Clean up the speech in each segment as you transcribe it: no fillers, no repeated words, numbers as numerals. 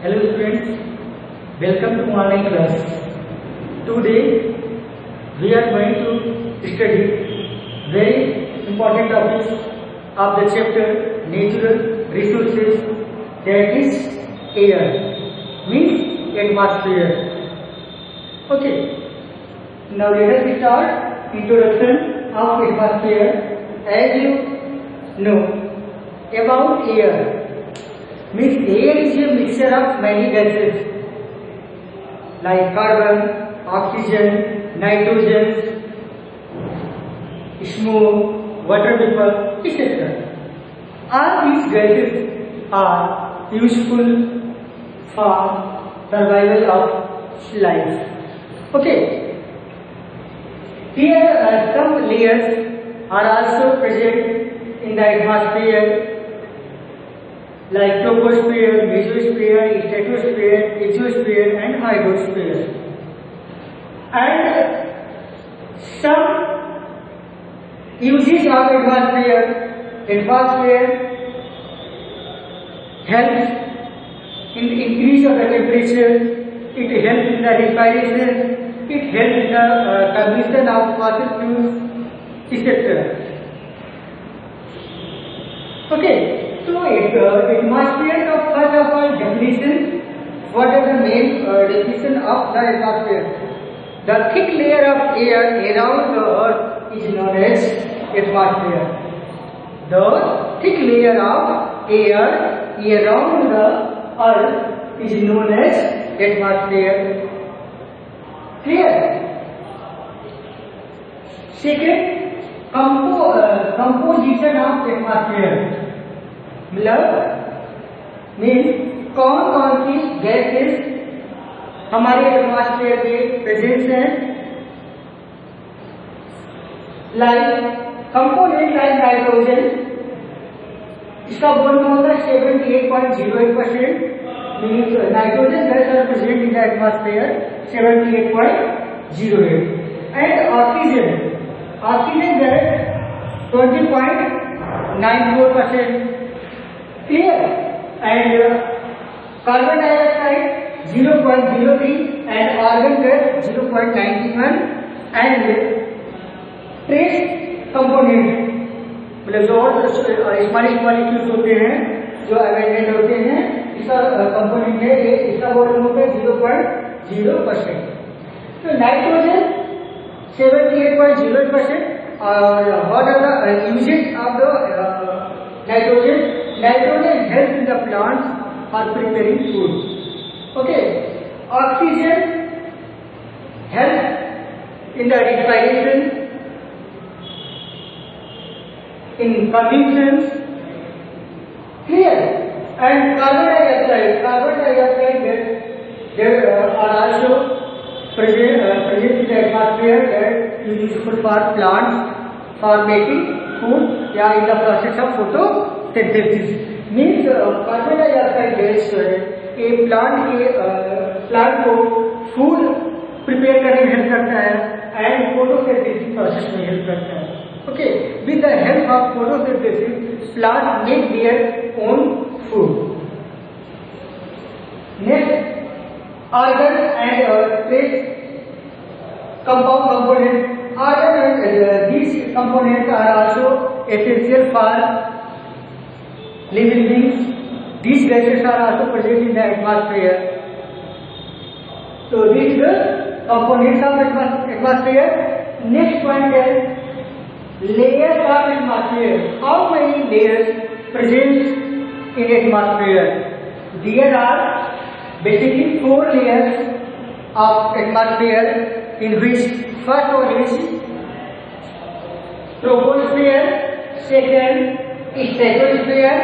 Hello students, welcome to online class. Today we are going to study very important topics of the chapter natural resources, that is air, means atmosphere. Okay, now let us start introduction of atmosphere. As you know about air, means air is a mixture of many gases like carbon, oxygen, nitrogen, smoke, water vapor, etc. All these gases are useful for survival of life. Okay. Here some layers are also present in the atmosphere, like troposphere, mesosphere, stratosphere, exosphere and hydrosphere. And some uses of atmosphere helps in the increase of the temperature, it helps in the respiration, it helps in the combustion of fossil fuels, etc. Okay. So, atmosphere of first of all definition. What is the main definition of the atmosphere? The thick layer of air around the earth is known as atmosphere. The thick layer of air around the earth is known as atmosphere. Clear? Second, composition of atmosphere. मतलब means कौन कौन सी gases हमारे atmosphere में present हैं, like component like nitrogen, इसका volume होता है 78.08%, means nitrogen gas are present in the atmosphere 78.08, and oxygen gas 20.94%. Clear? And carbon dioxide 0.03 and argon gas 0.91 and trace component, मतलब जो और स्मॉल मॉलिक्यूल्स होते हैं जो अबेंडेंट होते हैं, इसका कंपोनेंट है ये, इसका वॉल्यूम होता है 0.0%. तो नाइट्रोजन 78.08%. और what are the uses of the nitrogen? Nitrogen helps in the plants for preparing food. Okay. Oxygen helps in the respiration, in combustions. Clear? And carbon dioxide there are also present in the atmosphere, that is useful for plants for making food, या in the process of photosynthesis. Means carbon dioxide gas एक plant को food prepare करने में help करता है and photosynthesis process में help करता है. Okay, with the help of photosynthesis plant make their own food. Next, organ and trace compound components. These components are also essential for living beings. These gases are also present in the atmosphere. So these are the components of atmosphere. Next point is layers of atmosphere. How many layers present in atmosphere? There are basically 4 layers of atmosphere, in which first one is troposphere, second stratosphere,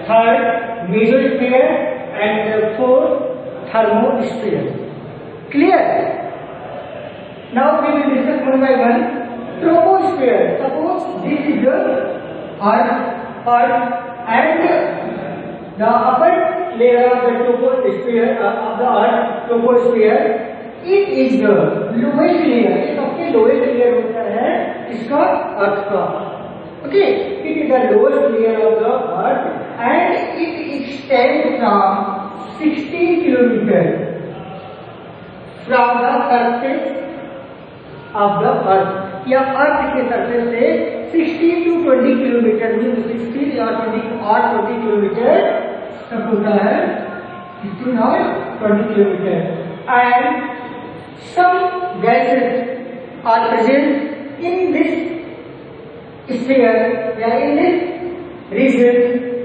third mesosphere and fourth thermosphere. Clear? Now we will discuss one by one. Troposphere. Suppose this is the earth and the upper layer of the troposphere troposphere, it is the lowest layer. ये सबसे lowest layer होता है इसका अर्थ का. Okay, it is the lowest layer of the earth and it extends from 16 kilometers from the surface of the earth, या अर्थ के surface से 16 to 20 kilometre में 16 और 20 किलोमीटर तक होता है, 16 और 20 kilometre. And some gases are present in this sphere या in this region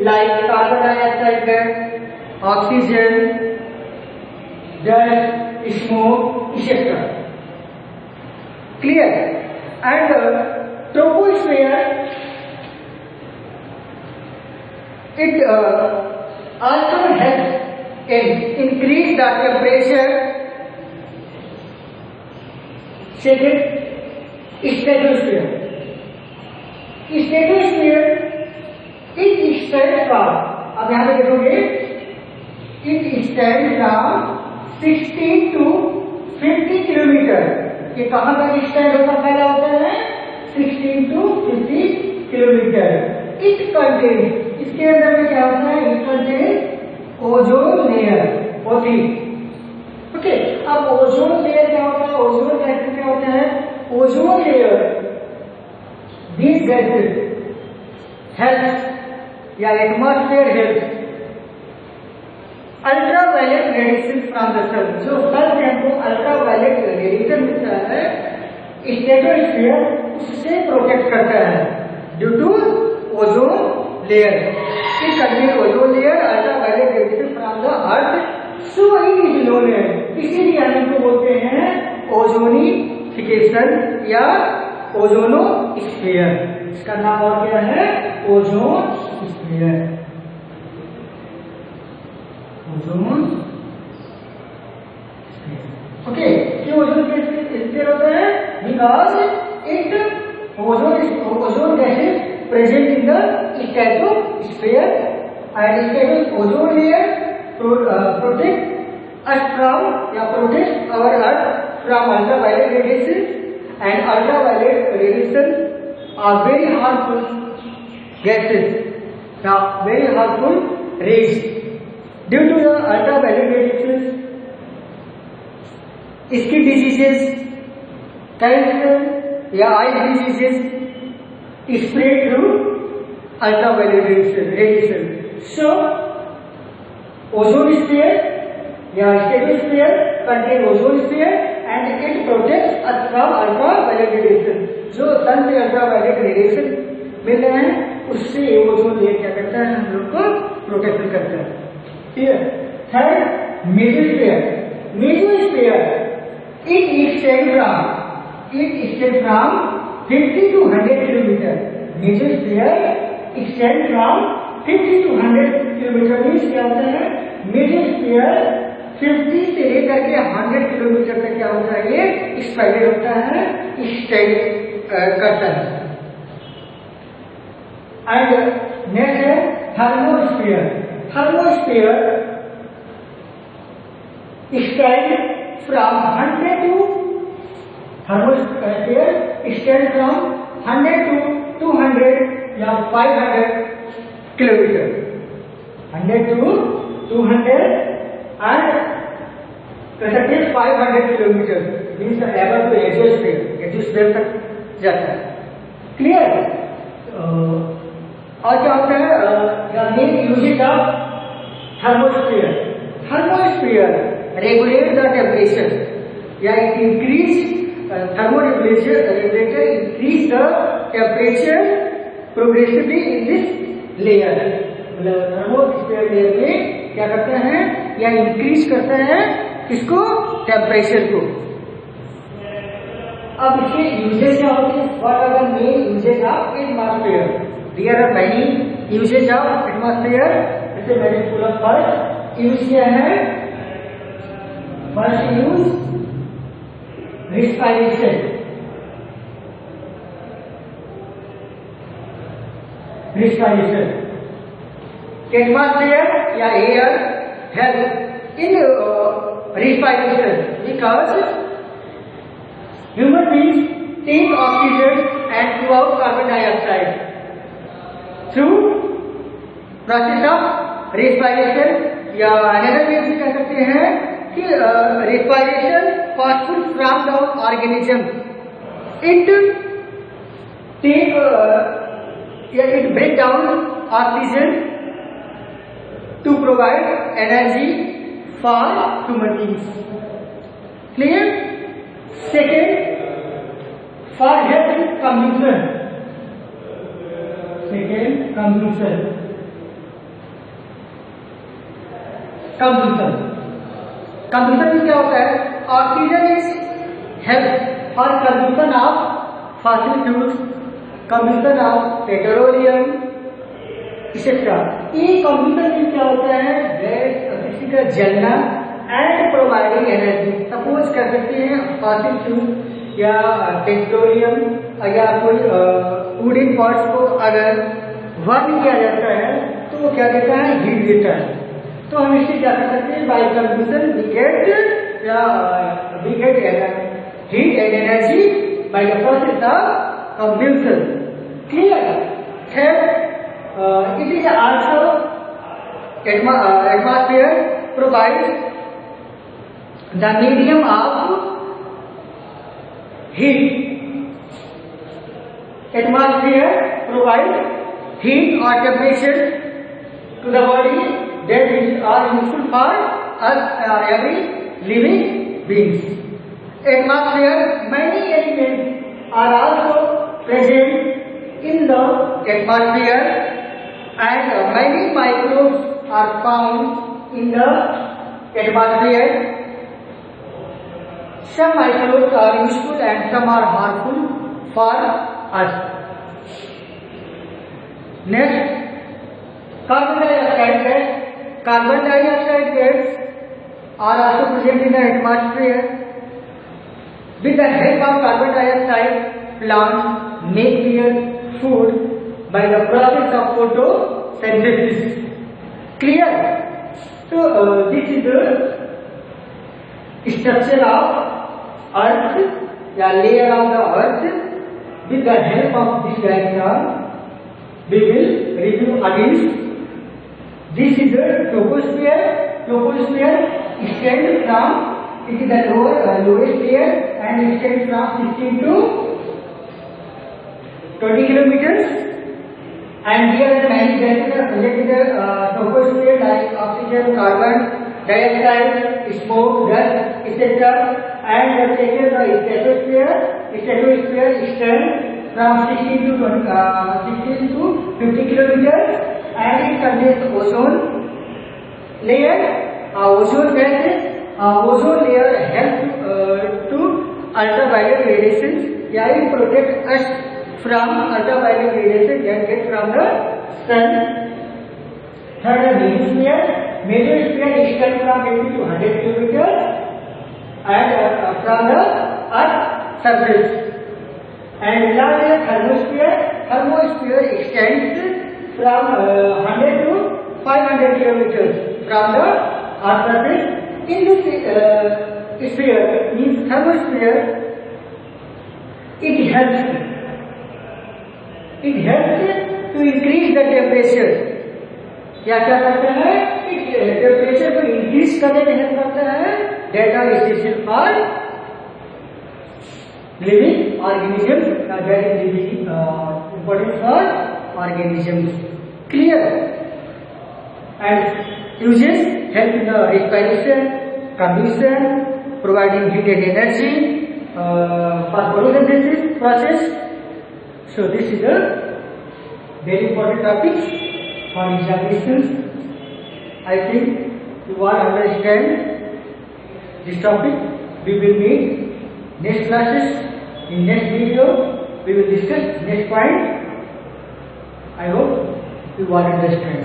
like carbon dioxide gas, oxygen, dust, smoke, etc. Clear? And troposphere, it also helps in increase the temperature. Second, stratosphere. Stratosphere it stands from, अब यहाँ पे देखोगे, it stands from 60 to 50 kilometre. ये कहाँ तक stand होता फैला होता है? 16 to 50 किलोमीटर। इट कंटेन, इसके अंदर में क्या होता है? इट कंटेन ओजोन लेयर, ओटी। ओके, अब ओजोन लेयर क्या होता है? ओजोन गैसेस क्या होता है? Ozone layer, these gases help या atmosphere help ultraviolet radiation from the sun. जो सन से हमको अल्ट्रावायलेट रेडिएशन मिलता है, स्ट्रेटोस्फीयर उससे प्रोटेक्ट करता है due to ozone layer. It contain ozone layer, ultraviolet radiation from the earth, so it is known as, इसीलिए हम इनको बोलते हैं ओजोनिफिकेशन या ओजोनोस्फीयर। इसका नाम और क्या है? ओजोनस्फीयर। ओजोन, ओके, क्यों ओजोन स्फीयर होता है? Because it ozone gases present in the stratosphere and strato ozone layer protect us from या protect our earth from ultraviolet radiation, and ultraviolet radiation are very harmful gases, very harmful rays. Due to the ultraviolet radiation, skin diseases, cancer या eye diseases spread through ultraviolet radiation. So ozonosphere या stratosphere contain ozonosphere and it protects us from ultraviolet radiation. जो sun से ultraviolet radiation मिल रहे हैं उससे ये ozone layer क्या करता है? हम लोग को प्रोटेक्शन करता है। ठीक है। Third, mesosphere. Mesosphere it extends from 50 to 100 kilometre. Mesosphere extends from 50 to 100 kilometre. Means क्या होता है? मेसोस्फीयर 50 से लेकर के 100 किलोमीटर तक क्या होता है? ये स्प्रेड होता है, एक्सटेंड करता है। एंड नेक्स्ट है thermosphere. Thermosphere extend from 100 to thermosphere extend from 100 to 200 या 500 kilometre. 100 to 200 and 500 kilometre means ever to exosphere तक जाता है। क्लियर? और क्या होता है? Main usage of thermosphere. Thermosphere regulate the temperature या it increase thermoregulator increase the temperature progressively in this layer। मतलब थर्मोस्फीयर लेयर में क्या करता है? या इंक्रीज करता है किसको? टेम्परेचर को। अब इसके यूजेज क्या होते हैं? What are the main usage of atmosphere? There are many uses of atmosphere. जैसे मैंने बोला फर्स्ट यूज क्या है? First use respiration. Respiration. Atmosphere या air help in respiration because human beings take oxygen and throw out carbon dioxide through process of respiration. या another way से कह सकते हैं कि respiration fast food from the organism. It take it break down oxygen to provide energy for human beings. Clear? Second, for health consumption. Second, consumption. Consumption में क्या होता है? ऑक्सीजन इज हेल्प और consumption of fossil fuels, consumption of petroleum etcetera. ये consumption में क्या होता है? गैस किसी का जलना एंड प्रोवाइडिंग एनर्जी। सपोज कर सकते हैं फॉसिल फ्यूल या पेट्रोलियम या कोई वुडन पार्ट्स को अगर बर्न किया जाता है तो वो क्या देता है? हीट देता है। तो हम इससे क्या कर सकते हैं? By consumption we get heat and energy by the process of consumption. Clear? Third, it is also atmosphere provide the medium of heat. Atmosphere provide heat और temperature to the body that are useful for us every living beings. Atmosphere, many elements are also present in the atmosphere and many microbes are found in the atmosphere. Some microbes are useful and some are harmful for us. Next, carbon dioxide gas. Carbon dioxide gas are also present in the atmosphere. With the help of carbon dioxide, plants make their food by the process of photosynthesis. Clear? So this is the structure of Earth, the layer of the Earth. With the help of this diagram, we will review again. This is the troposphere. Troposphere extends from, it is the lowest layer and extends from 16 to 20 kilometers. And here are many gases are present in the troposphere like oxygen, carbon dioxide, smoke, dust, etc. And the second stratosphere. Stratosphere extends from 16 to 50 kilometers. And it contains ozone layer. Ozone gases. Ozone layer helps to ultraviolet radiations. Yeah, it protects us from ultraviolet radiation that get from the sun. Third, mesosphere. Mesosphere extends from 80 to 100 kilometers and from the Earth's surface. And last, thermosphere. Thermosphere extends from 100 to 500 kilometers from the Earth's surface. In this sphere, means thermosphere, it helps to increase the temperature. क्या करता है? Temperature को increase करने में help करता है. That are essential for living organisms. That is living important for organisms. Clear? And uses help in the respiration, combustion, providing heat and energy for photosynthesis process. So this is a very important topic for examinations. I think you all understand this topic. We will meet next classes. In next video, we will discuss next point. I hope you all understand.